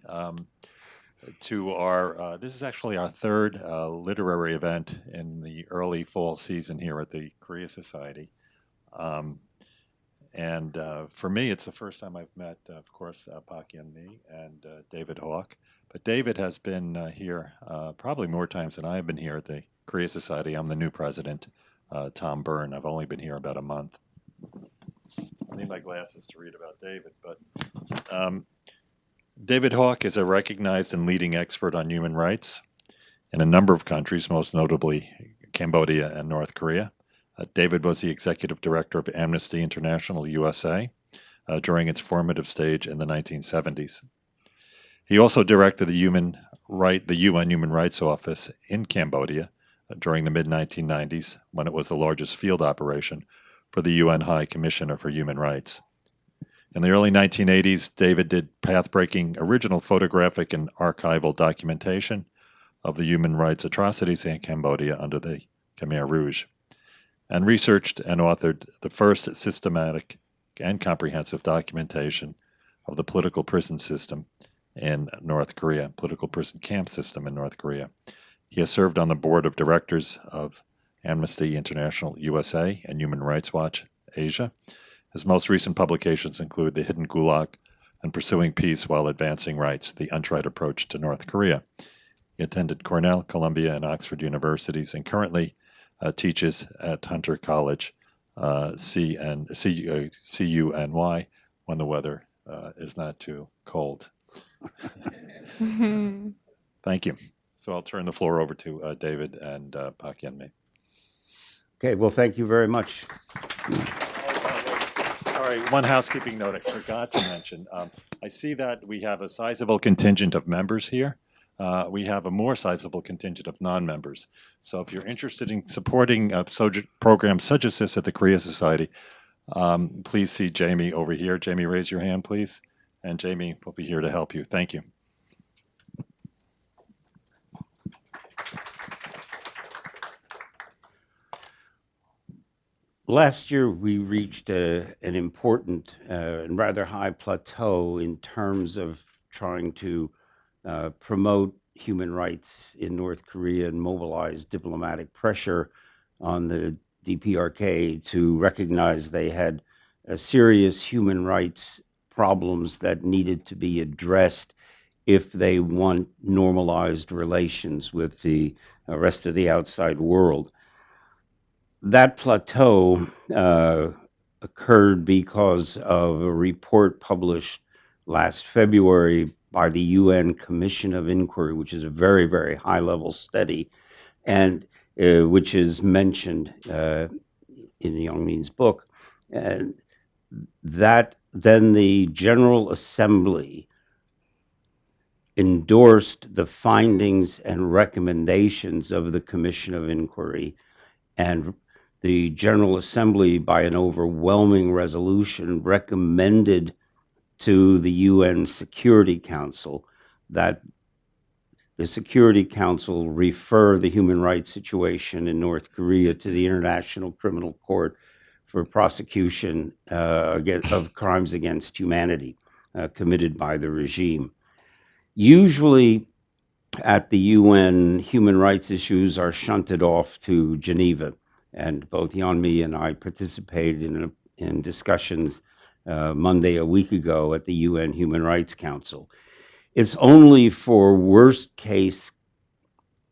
everybody, to our, this is actually our third literary event in the early fall season here at the Korea Society. Um, and for me, it's the first time I've met, of course, Park Yeon-mi and David Hawk. But David has been here probably more times than I have been here at the Korea Society. I'm the new president, Tom Byrne. I've only been here about a month. I need my glasses to read about David, but David Hawk is a recognized and leading expert on human rights in a number of countries, most notably Cambodia and North Korea. David was the executive director of Amnesty International USA during its formative stage in the 1970s. He also directed the UN Human Rights Office in Cambodia during the mid-1990s, when it was the largest field operation for the UN High Commissioner for Human Rights. In the early 1980s, David did path-breaking original photographic and archival documentation of the human rights atrocities in Cambodia under the Khmer Rouge, and researched and authored the first systematic and comprehensive documentation of the political prison system in North Korea, political prison camp system in North Korea. He has served on the board of directors of Amnesty International USA and Human Rights Watch Asia. His most recent publications include The Hidden Gulag and Pursuing Peace While Advancing Rights, The Untried Approach to North Korea. He attended Cornell, Columbia, and Oxford universities and currently teaches at Hunter College, CUNY, when the weather is not too cold. Thank you. So I'll turn the floor over to David and Park Yeon-mi. Okay, well, thank you very much. Sorry, one housekeeping note I forgot to mention. I see that we have a sizable contingent of members here. We have a more sizable contingent of non-members. So if you're interested in supporting programs such as this at the Korea Society, please see Jamie over here. Jamie, raise your hand, please. And Jamie will be here to help you. Thank you. Last year, we reached an important and rather high plateau in terms of trying to promote human rights in North Korea and mobilize diplomatic pressure on the DPRK to recognize they had serious human rights problems that needed to be addressed if they want normalized relations with the rest of the outside world. That plateau occurred because of a report published last February by the UN Commission of Inquiry, which is a very, very high-level study, and which is mentioned in Yeon-mi's book. And that then the General Assembly endorsed the findings and recommendations of the Commission of Inquiry, and the General Assembly, by an overwhelming resolution, recommended to the UN Security Council that the Security Council refer the human rights situation in North Korea to the International Criminal Court for prosecution of crimes against humanity committed by the regime. Usually at the UN, human rights issues are shunted off to Geneva, and both Yeon-mi and I participated in discussions Monday a week ago at the UN Human Rights Council. It's only for worst case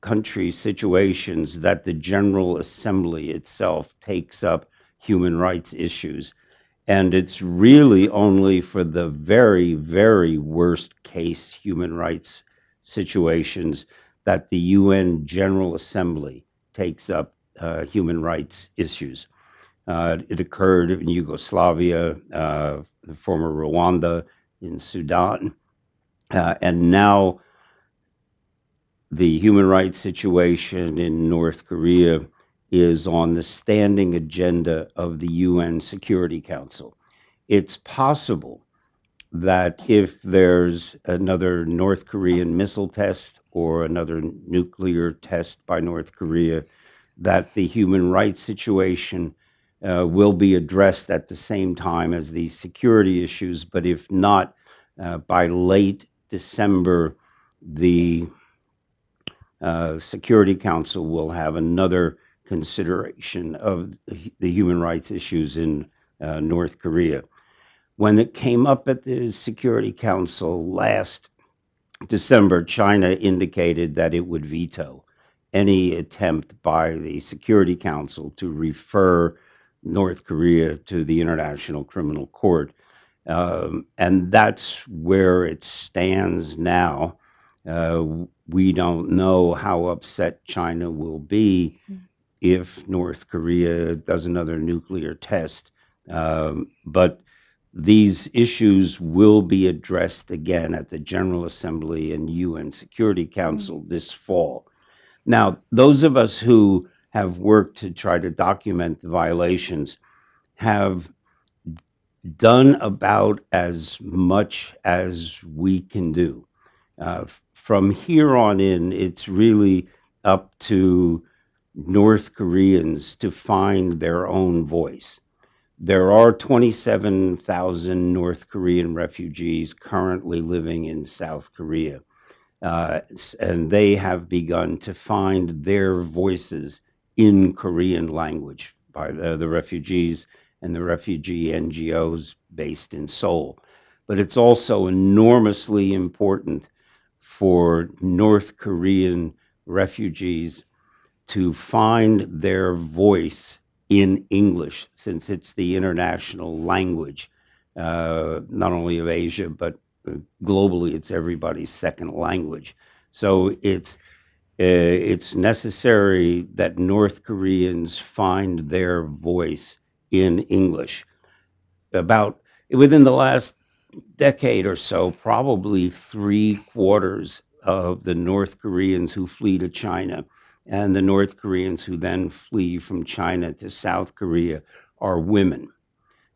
country situations that the General Assembly itself takes up human rights issues. And it's really only for the very, very worst case human rights situations that the UN General Assembly takes up human rights issues. It occurred in Yugoslavia, the former Rwanda, in Sudan, and now the human rights situation in North Korea is on the standing agenda of the UN Security Council. It's possible that if there's another North Korean missile test or another nuclear test by North Korea, that the human rights situation will be addressed at the same time as the security issues, but if not, by late December, the Security Council will have another consideration of the human rights issues in North Korea. When it came up at the Security Council last December, China indicated that it would veto any attempt by the Security Council to refer North Korea to the International Criminal Court. And that's where it stands now. We don't know how upset China will be if North Korea does another nuclear test. But these issues will be addressed again at the General Assembly and UN Security Council this fall. Now, those of us who have worked to try to document the violations have done about as much as we can do. From here on in, it's really up to North Koreans to find their own voice. There are 27,000 North Korean refugees currently living in South Korea, and they have begun to find their voices in Korean language by the refugees and the refugee NGOs based in Seoul. But it's also enormously important for North Korean refugees to find their voice in English, since it's the international language, not only of Asia, but globally, it's everybody's second language. So it's necessary that North Koreans find their voice in English. Within the last decade or so, probably 3/4 of the North Koreans who flee to China and the North Koreans who then flee from China to South Korea are women.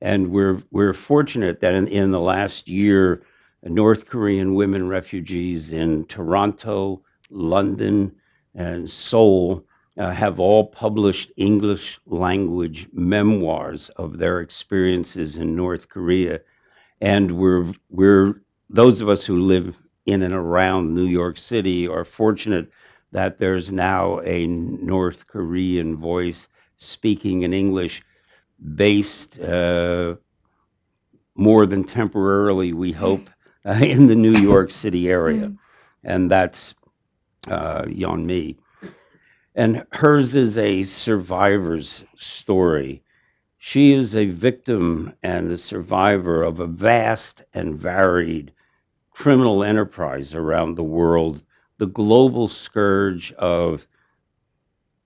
And we're fortunate that in the last year, North Korean women refugees in Toronto, London, and Seoul have all published English language memoirs of their experiences in North Korea. And we're those of us who live in and around New York City are fortunate that there's now a North Korean voice speaking in English, based more than temporarily, we hope, in the New York City area. And that's Yeon-mi. And hers is a survivor's story. She is a victim and a survivor of a vast and varied criminal enterprise around the world, the global scourge of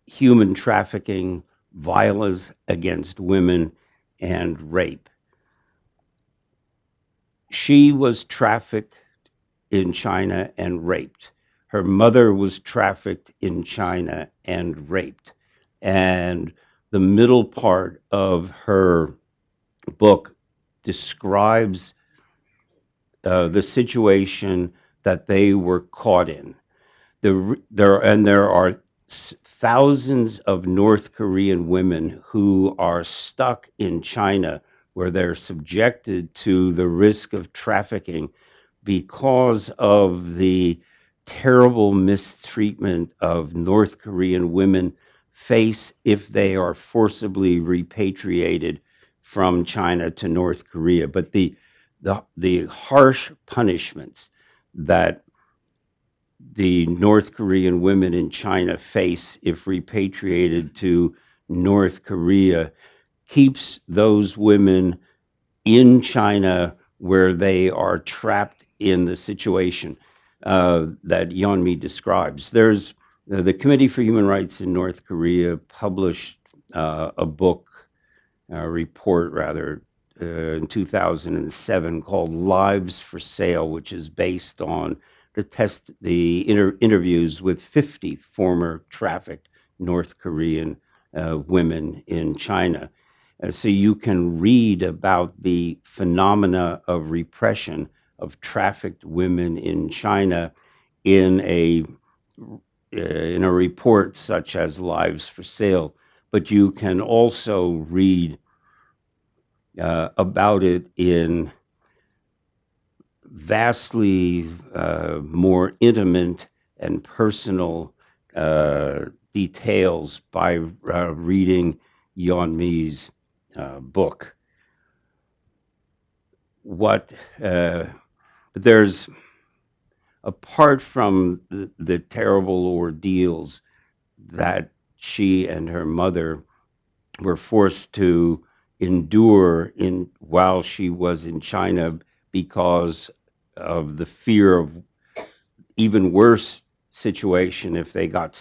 human trafficking, violence against women, and rape. She was trafficked in China and raped. Her mother was trafficked in China and raped. And the middle part of her book describes the situation that they were caught in. There are thousands of North Korean women who are stuck in China, where they're subjected to the risk of trafficking because of the terrible mistreatment of North Korean women face if they are forcibly repatriated from China to North Korea. But the harsh punishments that the North Korean women in China face if repatriated to North Korea keeps those women in China, where they are trapped in the situation that Yeon-mi describes. There's the Committee for Human Rights in North Korea published a report rather, in 2007 called "Lives for Sale," which is based on the interviews with 50 former trafficked North Korean women in China. So you can read about the phenomena of repression of trafficked women in China in a report such as Lives for Sale. But you can also read about it in vastly more intimate and personal details by reading Yeon-mi's book. But there's, apart from the terrible ordeals that she and her mother were forced to endure while she was in China because of the fear of even worse situation if they got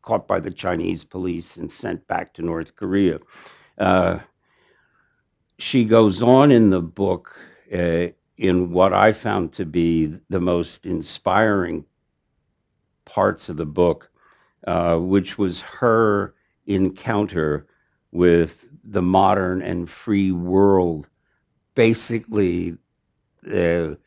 caught by the Chinese police and sent back to North Korea. She goes on in the book in what I found to be the most inspiring parts of the book, which was her encounter with the modern and free world. Basically, the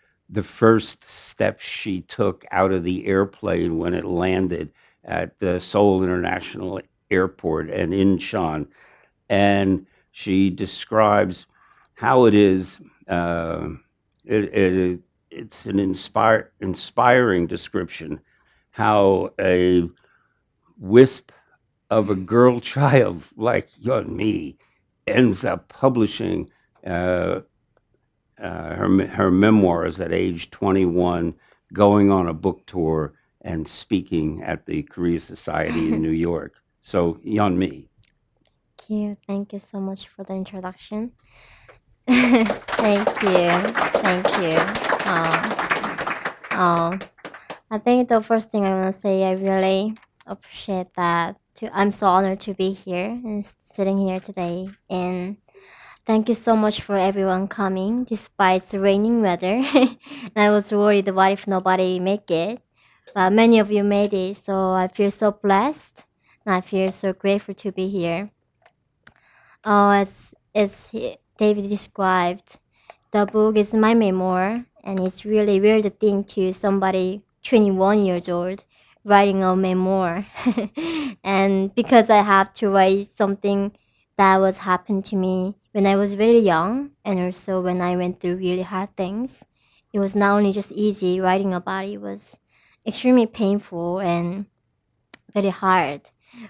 first steps she took out of the airplane when it landed at the Seoul International Airport and Incheon. And she describes how it is, it's an inspiring description, how a wisp of a girl child like Yeon-mi ends up publishing her memoirs at age 21, going on a book tour and speaking at the Korea Society in New York. So, Yeon-mi. Thank you so much for the introduction. Thank you. Thank you. I think the first thing I want to say, I really appreciate that. I'm so honored to be here and sitting here today. And thank you so much for everyone coming despite the raining weather. And I was worried what if nobody make it. But many of you made it, so I feel so blessed. And I feel so grateful to be here. As David described, the book is my memoir, and it's really weird thing to somebody 21 years old writing a memoir. And because I have to write something that was happened to me when I was very young, and also when I went through really hard things, it was not only just easy writing about it, it was extremely painful and very hard.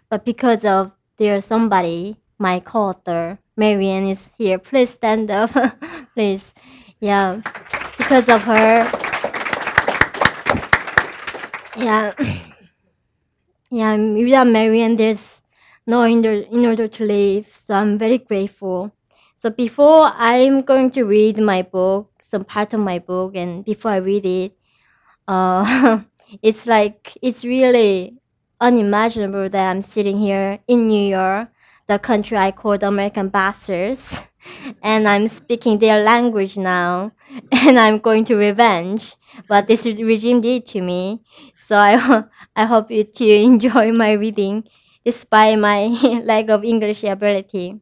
But because of there's somebody, my co-author, Marianne is here. Please stand up, please. Yeah, because of her. Yeah, yeah. Without Marianne, there's no in order to live. So I'm very grateful. So before I'm going to read my book, some part of my book, and before I read it, it's like it's really unimaginable that I'm sitting here in New York, the country I call the American bastards, and I'm speaking their language now, and I'm going to revenge what this regime did to me. So I hope you too enjoy my reading, despite my lack of English ability.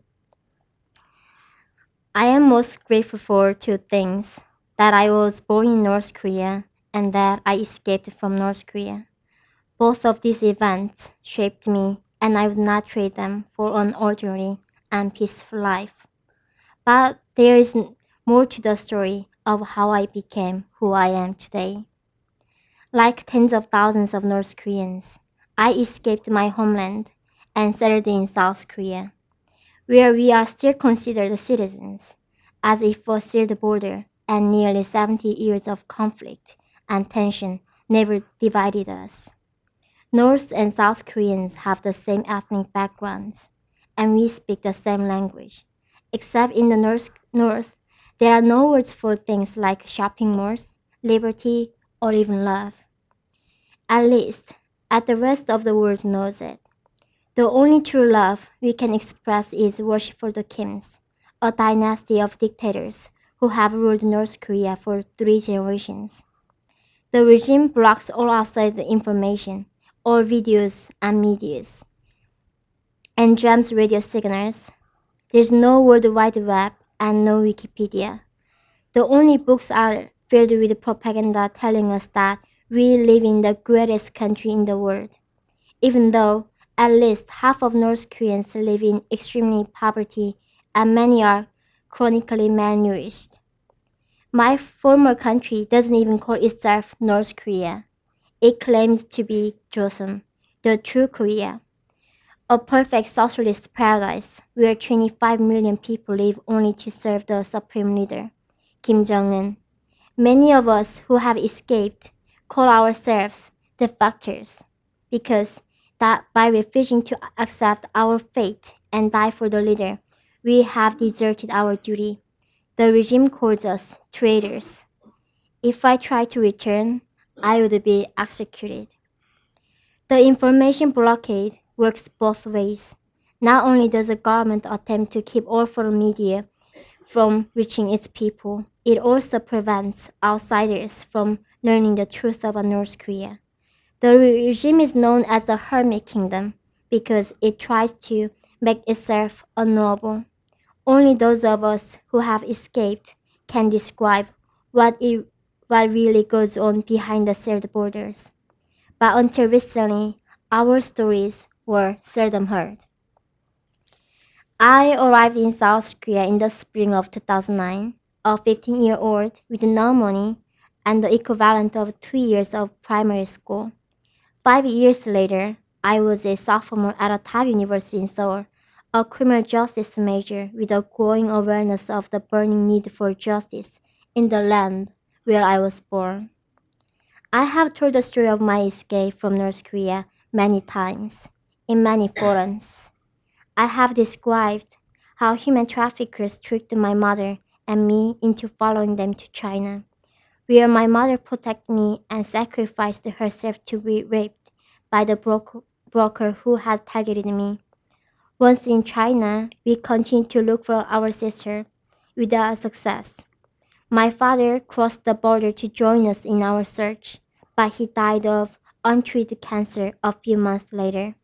I am most grateful for two things: that I was born in North Korea and that I escaped from North Korea. Both of these events shaped me, and I would not trade them for an ordinary and peaceful life. But there is more to the story of how I became who I am today. Like tens of thousands of North Koreans, I escaped my homeland and settled in South Korea, where we are still considered citizens, as if a sealed border and nearly 70 years of conflict and tension never divided us. North and South Koreans have the same ethnic backgrounds, and we speak the same language. Except in the North, there are no words for things like shopping malls, liberty, or even love. At least, as the rest of the world knows it. The only true love we can express is worship for the Kims, a dynasty of dictators who have ruled North Korea for 3 generations. The regime blocks all outside information, all videos and medias, and jams radio signals. There's no World Wide Web and no Wikipedia. The only books are filled with propaganda telling us that we live in the greatest country in the world, even though at least half of North Koreans live in extreme poverty and many are chronically malnourished. My former country doesn't even call itself North Korea. It claims to be Joseon, the true Korea, a perfect socialist paradise where 25 million people live only to serve the supreme leader, Kim Jong-un. Many of us who have escaped call ourselves defectors because that by refusing to accept our fate and die for the leader, we have deserted our duty. The regime calls us traitors. If I try to return, I would be executed. The information blockade works both ways. Not only does the government attempt to keep all foreign media from reaching its people, it also prevents outsiders from learning the truth about North Korea. The regime is known as the Hermit Kingdom because it tries to make itself unknowable. Only those of us who have escaped can describe what really goes on behind the sealed borders. But until recently, our stories were seldom heard. I arrived in South Korea in the spring of 2009, a 15-year-old with no money and the equivalent of 2 years of primary school. 5 years later, I was a sophomore at a top university in Seoul, a criminal justice major with a growing awareness of the burning need for justice in the land where I was born. I have told the story of my escape from North Korea many times, in many forums. I have described how human traffickers tricked my mother and me into following them to China, where my mother protected me and sacrificed herself to be raped by the broker who had targeted me. Once in China, we continued to look for our sister without success. My father crossed the border to join us in our search, but he died of untreated cancer a few months later.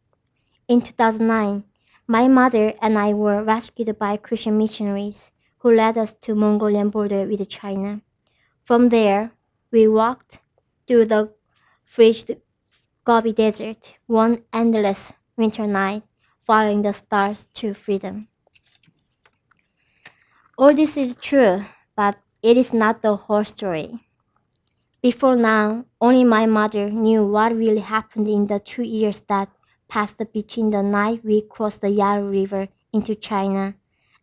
In 2009, my mother and I were rescued by Christian missionaries who led us to Mongolian border with China. From there, we walked through the frigid Gobi Desert one endless winter night, following the stars to freedom. All this is true, but it is not the whole story. Before now, only my mother knew what really happened in the 2 years that passed between the night we crossed the Yalu River into China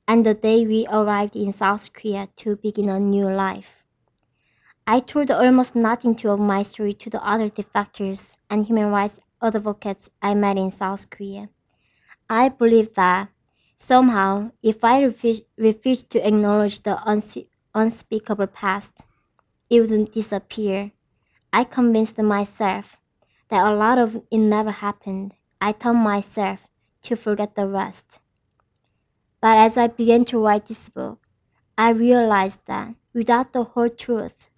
and the day we arrived in South Korea to begin a new life. I told almost nothing of my story to the other defectors and human rights advocates I met in South Korea. I believe that somehow, if I refused to acknowledge the unspeakable past, it wouldn't disappear. I convinced myself that a lot of it never happened. I told myself to forget the rest. But as I began to write this book, I realized that without the whole truth,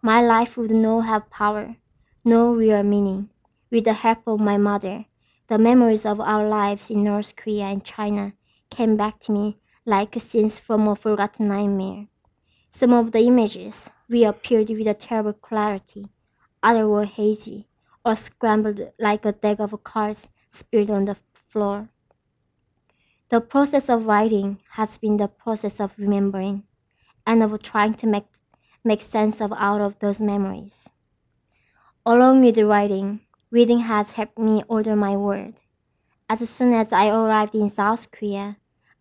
my life would not have power, no real meaning. With the help of my mother, the memories of our lives in North Korea and China came back to me like scenes from a forgotten nightmare. Some of the images reappeared with a terrible clarity, others were hazy or scrambled like a deck of cards spilled on the floor. The process of writing has been the process of remembering and of trying to make sense of out of those memories. Along with the writing, reading has helped me order my word. As soon as I arrived in South Korea,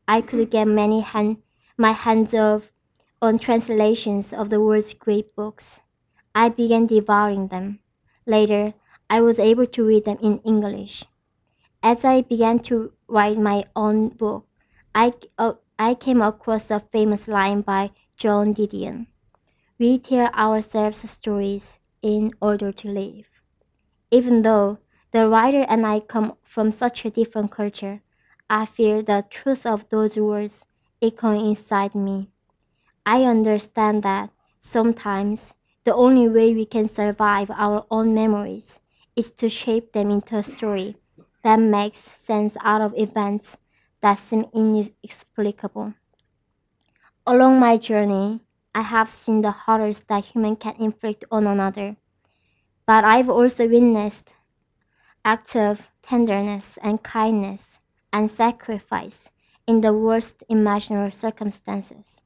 I could get my hands on translations of the world's great books. I began devouring them. Later, I was able to read them in English. As I began to write my own book, I came across a famous line by John Didion. We tell ourselves stories in order to live. Even though the writer and I come from such a different culture, I feel the truth of those words echoing inside me. I understand that sometimes the only way we can survive our own memories is to shape them into a story that makes sense out of events that seem inexplicable. Along my journey, I have seen the horrors that humans can inflict on another, but I've also witnessed acts of tenderness and kindness and sacrifice in the worst imaginable circumstances.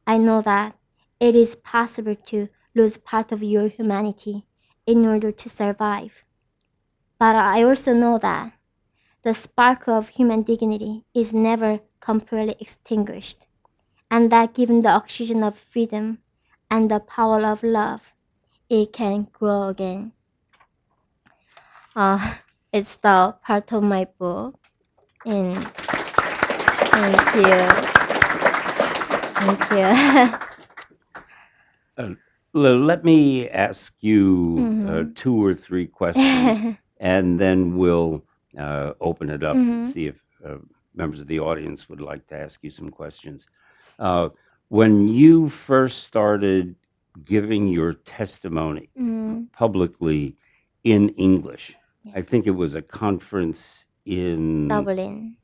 I know that it is possible to lose part of your humanity in order to survive. But I also know that the spark of human dignity is never completely extinguished, and that given the oxygen of freedom and the power of love, it can grow again. It's the part of my book. And thank you. Thank you. Let me ask you Mhm. 2 or 3 questions, and then we'll open it up to Mhm. see if members of the audience would like to ask you some questions. When you first started giving your testimony Mhm. publicly in English, I Yes. think it was a conference in Dublin.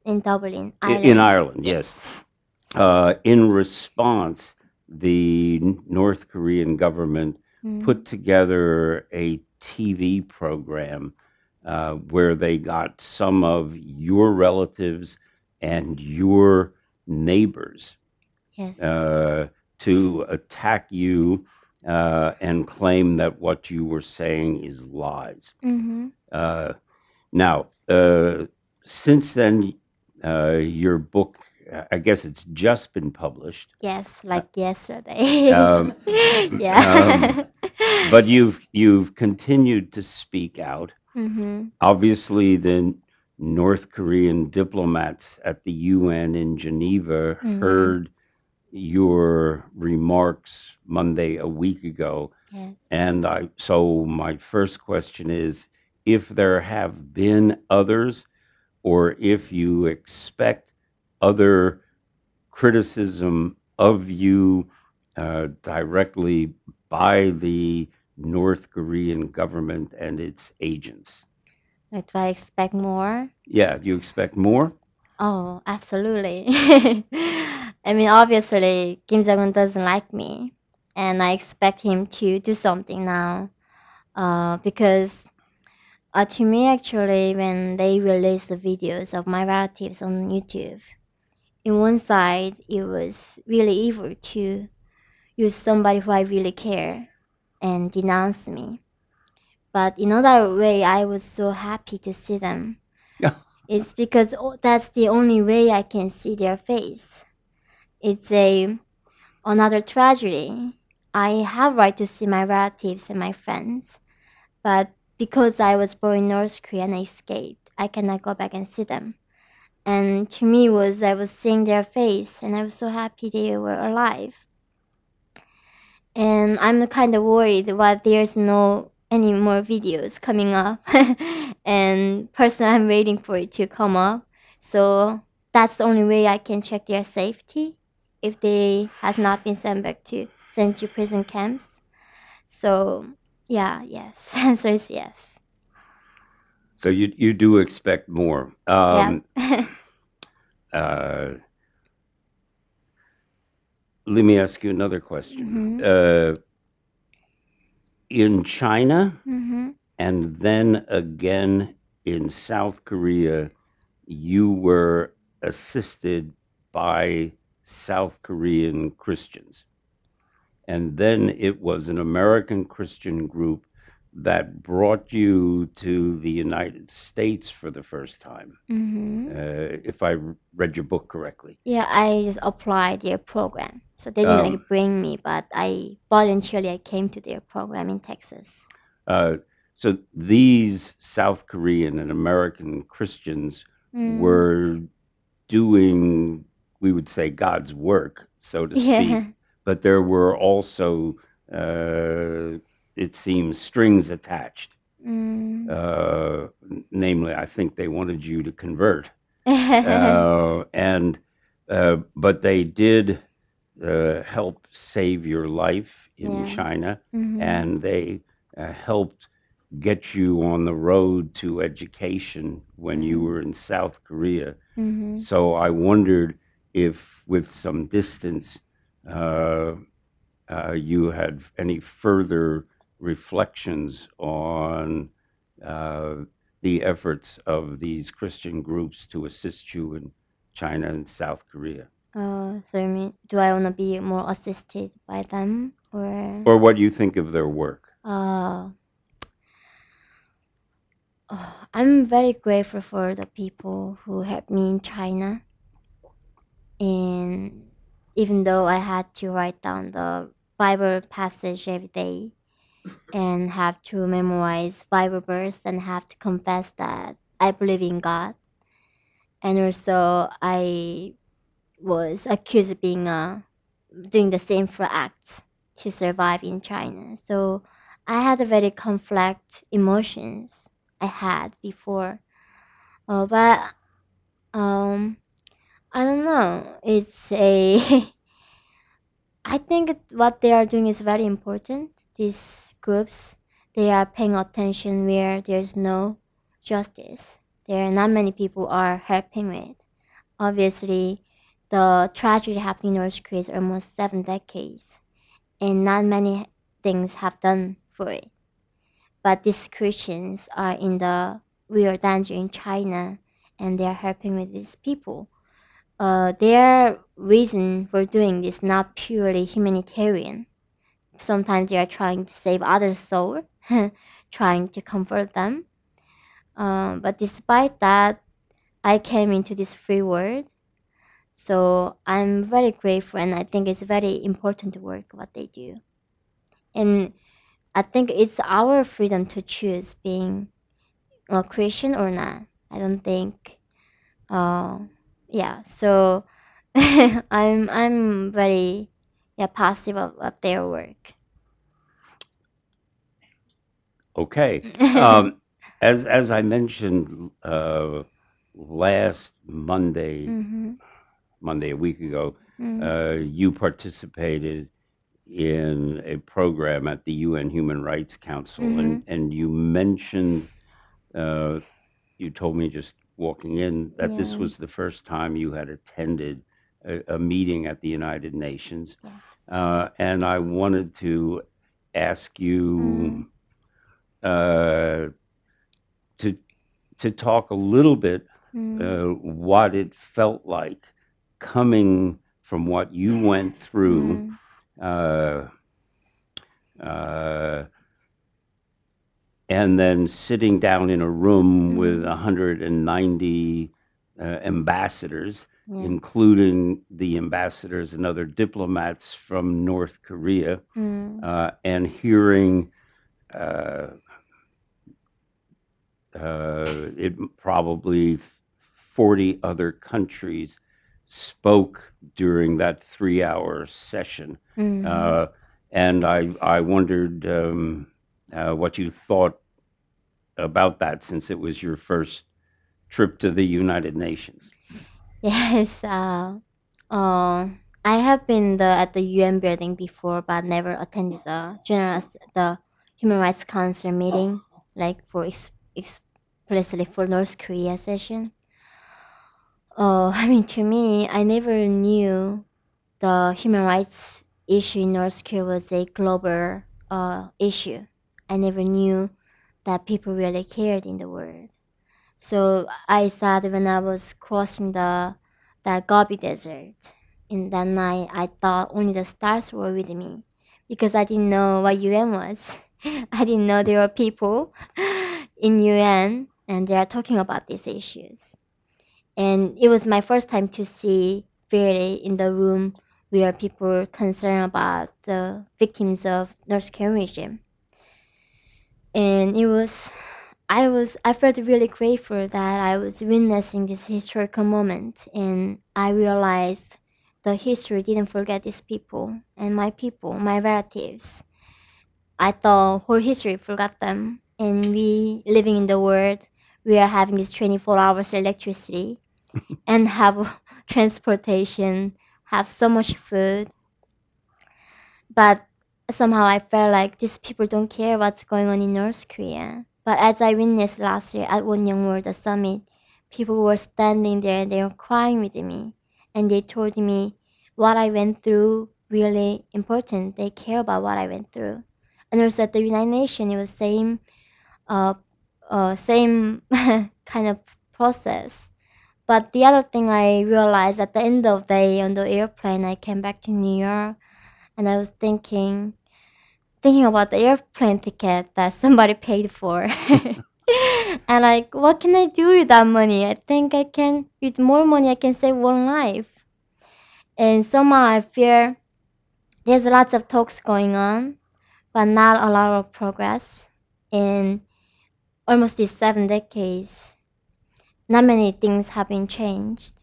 In Dublin, in Ireland. Ireland, yes. In response, the North Korean government put together a TV program where they got some of your relatives and your neighbors Yes. to attack you and claim that what you were saying is lies. Uh, now, since then, your book, I guess it's just been published. Yes, like yesterday. Um, Yeah. but you've continued to speak out. Mhm. Obviously, the North Korean diplomats at the UN in Geneva heard your remarks Monday a week ago, Yes. and so my first question is if there have been others, or if you expect other criticism of you directly by the North Korean government and its agents. Do I expect more? Yeah, you expect more? Oh, absolutely. I mean, obviously, Kim Jong-un doesn't like me, and I expect him to do something now. Because to me, actually, when they released the videos of my relatives on YouTube, in one side, it was really evil to use somebody who I really care and denounce me. But in another way, I was so happy to see them. Yeah. It's because that's the only way I can see their face. It's another tragedy. I have right to see my relatives and my friends, but because I was born in North Korea and I escaped, I cannot go back and see them. And to me was I was seeing their face and I was so happy they were alive. And I'm kind of worried that there's no any more videos coming up. And personally, I'm waiting for it to come up. So that's the only way I can check their safety if they has not been sent to prison camps. So yeah, yes. Answer is yes. So you do expect more. Yeah. Uh, let me ask you another question. In China and then again in South Korea, you were assisted by South Korean Christians. And then it was an American Christian group that brought you to the United States for the first time, if I read your book correctly. Yeah, I just applied their program. So they didn't like bring me, but I voluntarily came to their program in Texas. So these South Korean and American Christians were doing, we would say, God's work, so to speak. But there were also, it seems, strings attached. Namely, I think they wanted you to convert. But they did help save your life in China, and they helped get you on the road to education when you were in South Korea. So I wondered if, with some distance, you had any further reflections on the efforts of these Christian groups to assist you in China and South Korea. So you mean, do I want to be more assisted by them, or? Or what do you think of their work? I'm very grateful for the people who helped me in China. And even though I had to write down the Bible passage every day and have to memorize Bible verse and have to confess that I believe in God. And also I was accused of being doing the same for acts to survive in China. So I had a very conflict emotions I had before. But I don't know. It's a I think what they are doing is very important. These groups, they are paying attention where there's no justice. There are not many people are helping with. Obviously, the tragedy happening in North Korea is almost 7 decades, and not many things have done for it. But these Christians are in the real danger in China, and they are helping with these people. Their reason for doing this not purely humanitarian. Sometimes they are trying to save others' soul, trying to comfort them. But despite that, I came into this free world. So I'm very grateful, and I think it's very important work what they do. And I think it's our freedom to choose being a Christian or not. I don't think. Yeah. So I'm very positive of their work. Okay. As I mentioned last Monday, Mm-hmm. a week ago, Mm-hmm. you participated in a program at the UN Human Rights Council, Mm-hmm. and you mentioned, you told me just walking in that this Yeah. was the first time you had attended a meeting at the United Nations, Yes. and I wanted to ask you to talk a little bit what it felt like coming from what you went through, uh, uh, and then sitting down in a room with 190 ambassadors, Yeah. including the ambassadors and other diplomats from North Korea, and hearing it probably 40 other countries spoke during that 3-hour session. And I wondered what you thought about that, since it was your first trip to the United Nations. Yes. I have been at the UN building before, but never attended the Human Rights Council meeting, like for explicitly for North Korea session. I mean, to me, I never knew the human rights issue in North Korea was a global issue. I never knew that people really cared in the world. So I thought when I was crossing the Gobi Desert in that night, I thought only the stars were with me because I didn't know what UN was. I didn't know there were people in UN and they are talking about these issues. And it was my first time to see really in the room where people were concerned about the victims of North Korean regime. And I felt really grateful that I was witnessing this historical moment, and I realized the history didn't forget these people, my relatives. I thought whole history forgot them, and we living in the world, we are having this 24 hours electricity, and have transportation, have so much food, but somehow I felt like these people don't care what's going on in North Korea. But as I witnessed last year at Wonyoung World the summit, people were standing there and they were crying with me, and they told me what I went through really important. They care about what I went through, and also at the United Nations, it was same kind of process. But the other thing I realized at the end of the day on the airplane, I came back to New York, and I was thinking about the airplane ticket that somebody paid for. And like, what can I do with that money? I think I can, with more money, I can save one life. And somehow I fear there's lots of talks going on, but not a lot of progress. In almost these 7 decades, not many things have been changed.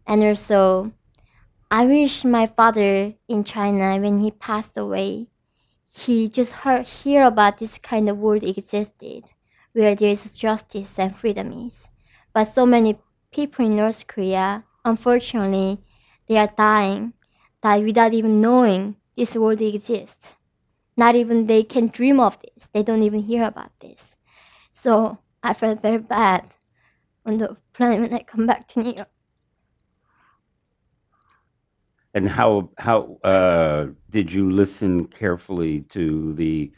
And also, I wish my father in China, when he passed away, he just hear about this kind of world existed, where there is justice and freedom is. But so many people in North Korea, unfortunately, they are dying without even knowing this world exists. Not even they can dream of this. They don't even hear about this. So I felt very bad on the plane when I come back to New York. And how did you listen carefully to the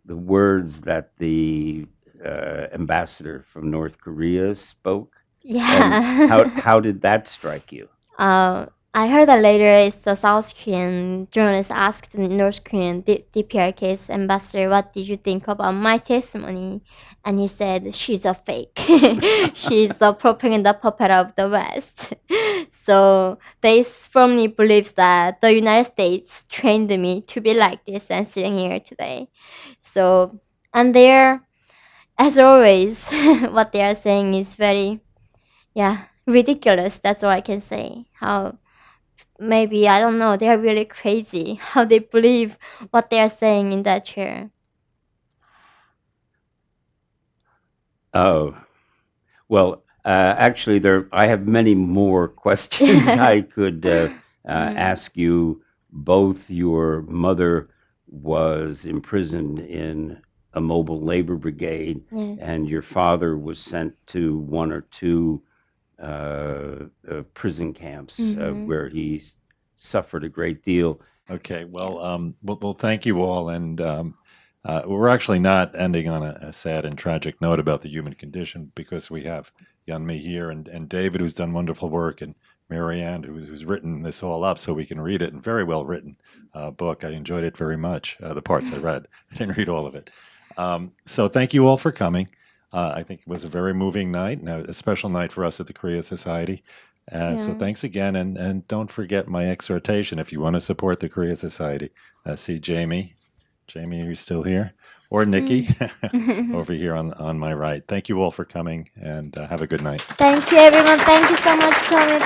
words that the ambassador from North Korea spoke? Yeah. And how did that strike you? I heard that later it's the South Korean journalist asked the North Korean DPRK's ambassador, what did you think about my testimony? And he said, she's a fake. She's the propaganda puppet of the West. So they firmly believe that the United States trained me to be like this and sitting here today. So, and they're, as always, what they are saying is very, ridiculous. That's all I can say. How maybe, I don't know, they're really crazy how they believe what they're saying in that chair. Oh, well, actually, I have many more questions I could ask you. Both your mother was imprisoned in a mobile labor brigade, Yes. and your father was sent to one or two prison camps where he suffered a great deal. Okay, well, thank you all, and we're actually not ending on a sad and tragic note about the human condition, because we have Yeon-mi here and David, who's done wonderful work, and Marianne, who's written this all up so we can read it, and very well written book. I enjoyed it very much, the parts I read. I didn't read all of it. So thank you all for coming. I think it was a very moving night, and a special night for us at the Korea Society. So thanks again, and don't forget my exhortation. If you want to support the Korea Society, see Jamie. Jamie, are you still here? Or Nikki over here on my right. Thank you all for coming, and have a good night. Thank you, everyone. Thank you so much, Tony.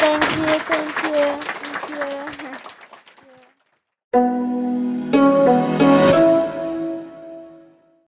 Thank you.